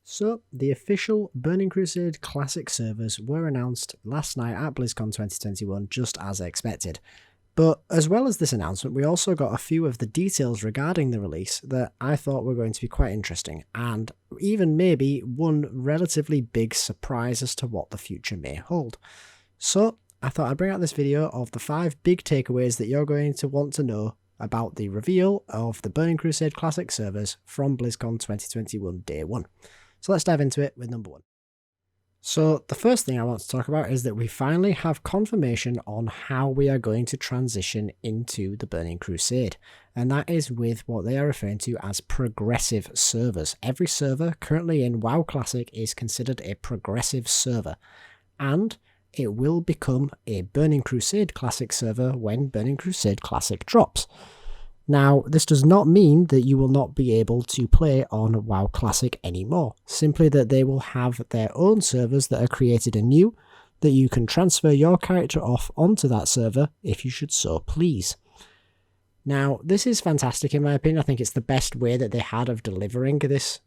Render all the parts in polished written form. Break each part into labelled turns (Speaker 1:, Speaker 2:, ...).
Speaker 1: So, the official Burning Crusade Classic servers were announced last night at Blizzcon 2021, just as expected. But as well as this announcement, we also got a few of the details regarding the release that I thought were going to be quite interesting, and even maybe one relatively big surprise as to what the future may hold. So, I thought I'd bring out this video of the 5 big takeaways that you're going to want to know about the reveal of the Burning Crusade Classic servers from BlizzCon 2021 Day 1. So let's dive into it with number 1. So the first thing I want to talk about is that we finally have confirmation on how we are going to transition into the Burning Crusade, and that is with what they are referring to as progressive servers. Every server currently in WoW Classic is considered a progressive server, and it will become a Burning Crusade Classic server when Burning Crusade Classic drops. Now, this does not mean that you will not be able to play on WoW Classic anymore, simply that they will have their own servers that are created anew, that you can transfer your character off onto that server if you should so please. Now, this is fantastic in my opinion. I think it's the best way that they had of delivering this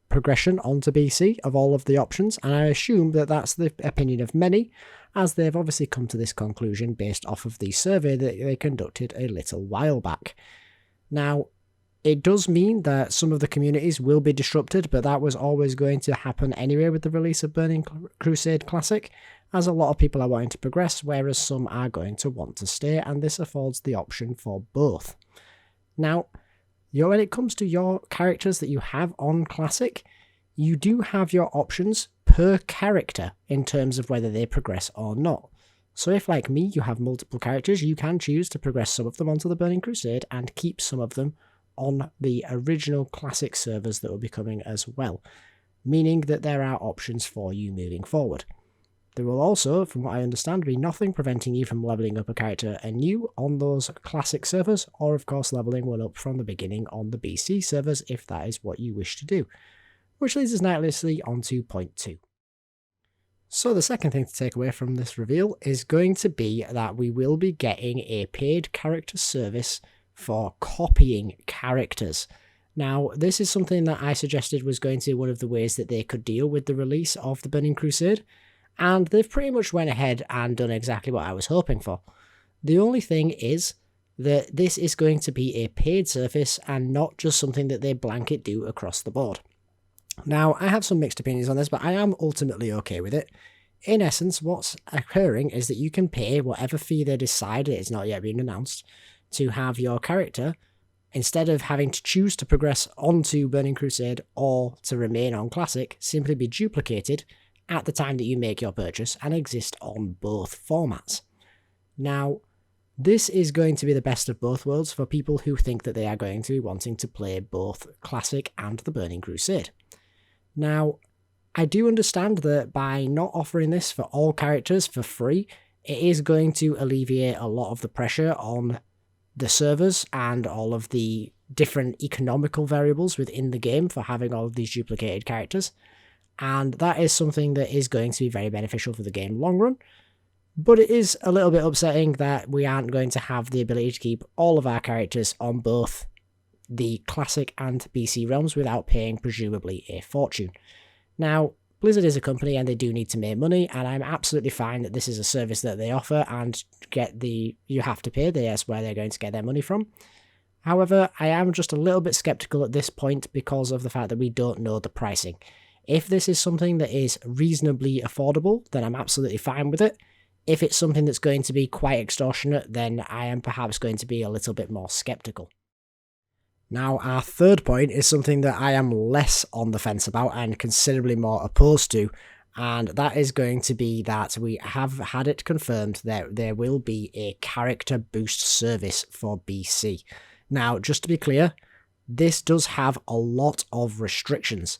Speaker 1: progression onto BC of all of the options, and I assume that that's the opinion of many, as they've obviously come to this conclusion based off of the survey that they conducted a little while back. Now, it does mean that some of the communities will be disrupted, but that was always going to happen anyway with the release of Burning Crusade Classic, as a lot of people are wanting to progress, whereas some are going to want to stay, and this affords the option for both. Now, when it comes to your characters that you have on Classic, you do have your options per character in terms of whether they progress or not. So if, like me, you have multiple characters, you can choose to progress some of them onto the Burning Crusade and keep some of them on the original Classic servers that will be coming as well, meaning that there are options for you moving forward. There will also, from what I understand, be nothing preventing you from leveling up a character anew on those Classic servers, or of course leveling one up from the beginning on the BC servers if that is what you wish to do. Which leads us nicely on to point 2. So the second thing to take away from this reveal is going to be that we will be getting a paid character service for copying characters. Now, this is something that I suggested was going to be one of the ways that they could deal with the release of the Burning Crusade, and they've pretty much went ahead and done exactly what I was hoping for. The only thing is that this is going to be a paid service and not just something that they blanket do across the board. Now, I have some mixed opinions on this, but I am ultimately okay with it. In essence, what's occurring is that you can pay whatever fee they decide, it is not yet been announced, to have your character, instead of having to choose to progress onto Burning Crusade or to remain on Classic, simply be duplicated at the time that you make your purchase and exist on both formats. Now, this is going to be the best of both worlds for people who think that they are going to be wanting to play both Classic and the Burning Crusade. Now, I do understand that by not offering this for all characters for free, it is going to alleviate a lot of the pressure on the servers and all of the different economical variables within the game for having all of these duplicated characters, and that is something that is going to be very beneficial for the game long run. But it is a little bit upsetting that we aren't going to have the ability to keep all of our characters on both the Classic and BC realms without paying presumably a fortune. Now, Blizzard is a company and they do need to make money, and I'm absolutely fine that this is a service that they offer and you have to pay, that's where they're going to get their money from. However, I am just a little bit skeptical at this point because of the fact that we don't know the pricing. If this is something that is reasonably affordable, then I'm absolutely fine with it. If it's something that's going to be quite extortionate, then I am perhaps going to be a little bit more skeptical. Now, our third point is something that I am less on the fence about and considerably more opposed to, and that is going to be that we have had it confirmed that there will be a character boost service for BC. Now, just to be clear, this does have a lot of restrictions.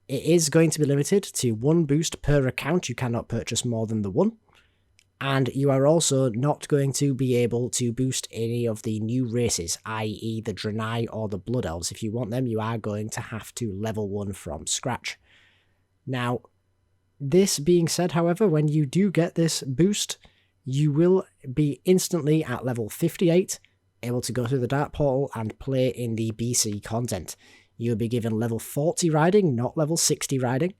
Speaker 1: It is going to be limited to 1 boost per account. You cannot purchase more than the 1. And you are also not going to be able to boost any of the new races, i.e. the Draenei or the Blood Elves. If you want them, you are going to have to level 1 from scratch. Now, this being said, however, when you do get this boost, you will be instantly at level 58, able to go through the Dark Portal and play in the BC content. you will be given level 40 riding, not level 60 riding,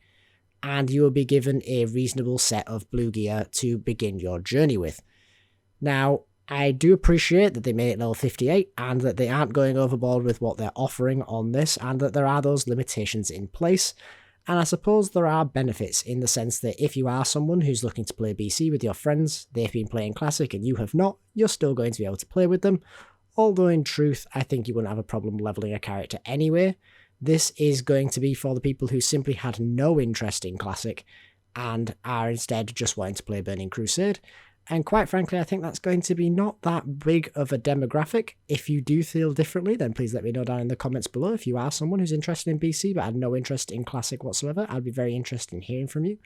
Speaker 1: and you will be given a reasonable set of blue gear to begin your journey with. Now, I do appreciate that they made it level 58 and that they aren't going overboard with what they're offering on this, and that there are those limitations in place. And I suppose there are benefits in the sense that if you are someone who's looking to play BC with your friends, they've been playing Classic and you have not, you're still going to be able to play with them. Although in truth, I think you wouldn't have a problem leveling a character anyway. This is going to be for the people who simply had no interest in Classic and are instead just wanting to play Burning Crusade. And quite frankly, I think that's going to be not that big of a demographic. If you do feel differently, then please let me know down in the comments below. If you are someone who's interested in BC but had no interest in Classic whatsoever, I'd be very interested in hearing from you.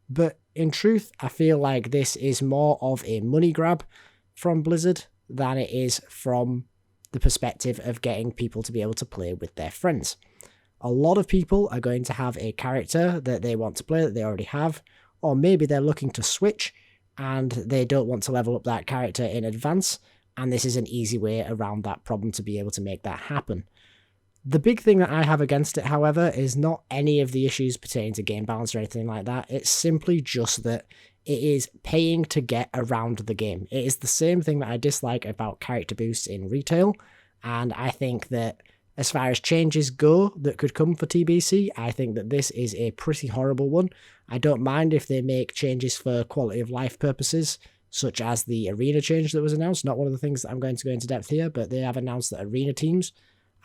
Speaker 1: But in truth, I feel like this is more of a money grab from Blizzard than it is from the perspective of getting people to be able to play with their friends. A lot of people are going to have a character that they want to play that they already have, or maybe they're looking to switch and they don't want to level up that character in advance, and this is an easy way around that problem to be able to make that happen. The big thing that I have against it, however, is not any of the issues pertaining to game balance or anything like that. It's simply just that it is paying to get around the game. It is the same thing that I dislike about character boosts in retail, and I think that as far as changes go that could come for TBC, I think that this is a pretty horrible one. I don't mind if they make changes for quality of life purposes, such as the arena change that was announced. Not one of the things that I'm going to go into depth here, but they have announced that arena teams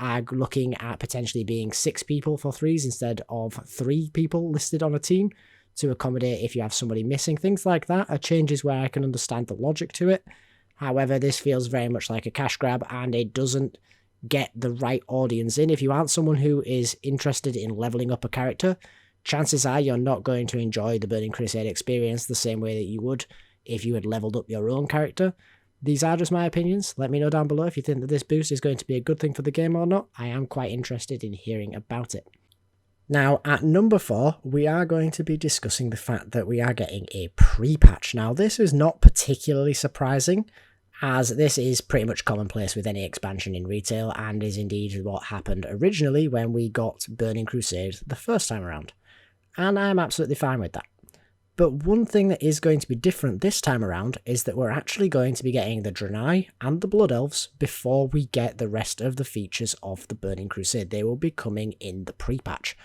Speaker 1: are looking at potentially being 6 people for 3s instead of 3 people listed on a team to accommodate if you have somebody missing. Things like that are changes where I can understand the logic to it. However, this feels very much like a cash grab, and it doesn't get the right audience in. If you aren't someone who is interested in leveling up a character, chances are you're not going to enjoy the Burning Crusade experience the same way that you would if you had leveled up your own character. These are just my opinions. Let me know down below if you think that this boost is going to be a good thing for the game or not. I am quite interested in hearing about it. Now, at number 4, we are going to be discussing the fact that we are getting a pre-patch. Now, this is not particularly surprising, as this is pretty much commonplace with any expansion in retail, and is indeed what happened originally when we got Burning Crusade the first time around. And I am absolutely fine with that. But one thing that is going to be different this time around is that we're actually going to be getting the Draenei and the Blood Elves before we get the rest of the features of the Burning Crusade. They will be coming in the pre-patch.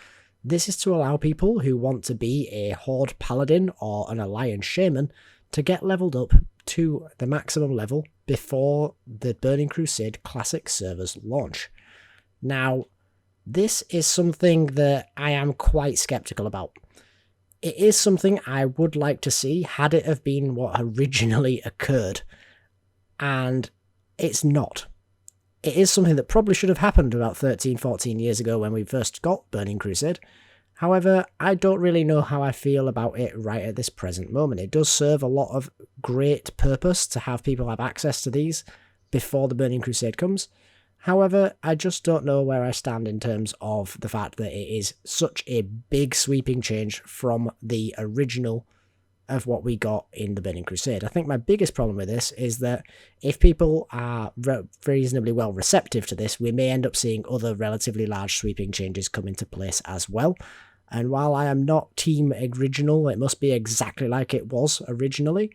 Speaker 1: This is to allow people who want to be a Horde Paladin or an Alliance Shaman to get leveled up to the maximum level before the Burning Crusade Classic servers launch. Now, this is something that I am quite skeptical about. It is something I would like to see had it have been what originally occurred, and it's not. It is something that probably should have happened about 13-14 years ago when we first got Burning Crusade. However, I don't really know how I feel about it right at this present moment. It does serve a lot of great purpose to have people have access to these before the Burning Crusade comes. However, I just don't know where I stand in terms of the fact that it is such a big sweeping change from the original of what we got in the Burning Crusade. I think my biggest problem with this is that if people are reasonably well receptive to this, we may end up seeing other relatively large sweeping changes come into place as well. And while I am not team original, it must be exactly like it was originally,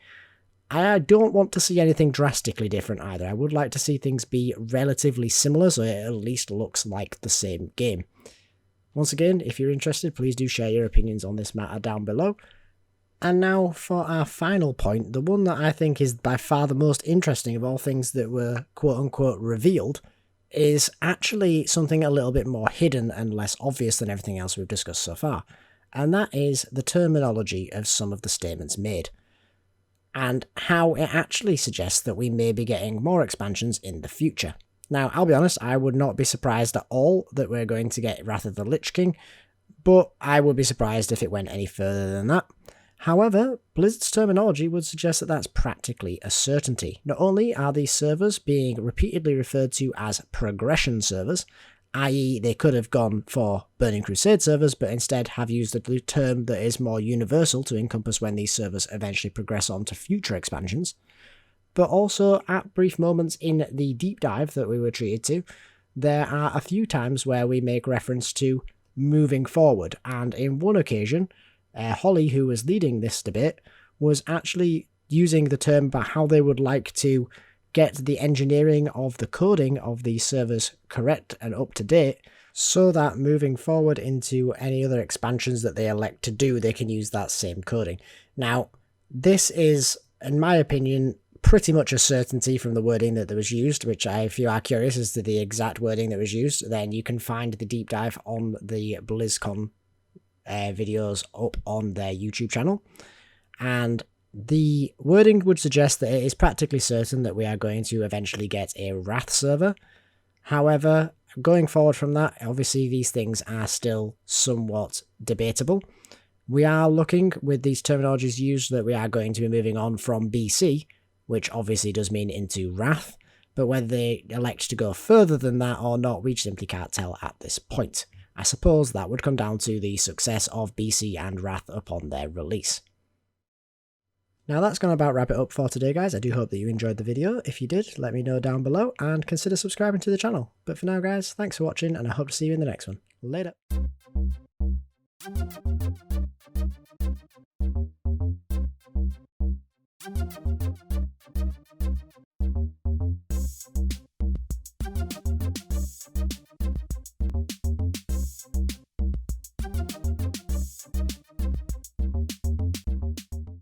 Speaker 1: I don't want to see anything drastically different either. I would like to see things be relatively similar so it at least looks like the same game. Once again, if you're interested, please do share your opinions on this matter down below. And now for our final point, the one that I think is by far the most interesting of all things that were quote-unquote revealed, is actually something a little bit more hidden and less obvious than everything else we've discussed so far, and that is the terminology of some of the statements made, and how it actually suggests that we may be getting more expansions in the future. Now, I'll be honest, I would not be surprised at all that we're going to get Wrath of the Lich King, but I would be surprised if it went any further than that. However, Blizzard's terminology would suggest that that's practically a certainty. Not only are these servers being repeatedly referred to as progression servers, i.e. they could have gone for Burning Crusade servers, but instead have used a term that is more universal to encompass when these servers eventually progress on to future expansions, but also at brief moments in the deep dive that we were treated to, there are a few times where we make reference to moving forward, and in one occasion, Holly, who was leading this debate, was actually using the term about how they would like to get the engineering of the coding of these servers correct and up to date, so that moving forward into any other expansions that they elect to do, they can use that same coding. Now, this is, in my opinion, pretty much a certainty from the wording that was used, which if you are curious as to the exact wording that was used, then you can find the deep dive on the Blizzcon videos up on their YouTube channel. And the wording would suggest that it is practically certain that we are going to eventually get a Wrath server. However, going forward from that, obviously these things are still somewhat debatable. We are looking, with these terminologies used, that we are going to be moving on from BC, which obviously does mean into Wrath, but whether they elect to go further than that or not, we simply can't tell at this point. I suppose that would come down to the success of BC and Wrath upon their release. Now that's going to about wrap it up for today, guys. I do hope that you enjoyed the video. If you did, let me know down below and consider subscribing to the channel. But for now, guys, thanks for watching and I hope to see you in the next one. Later.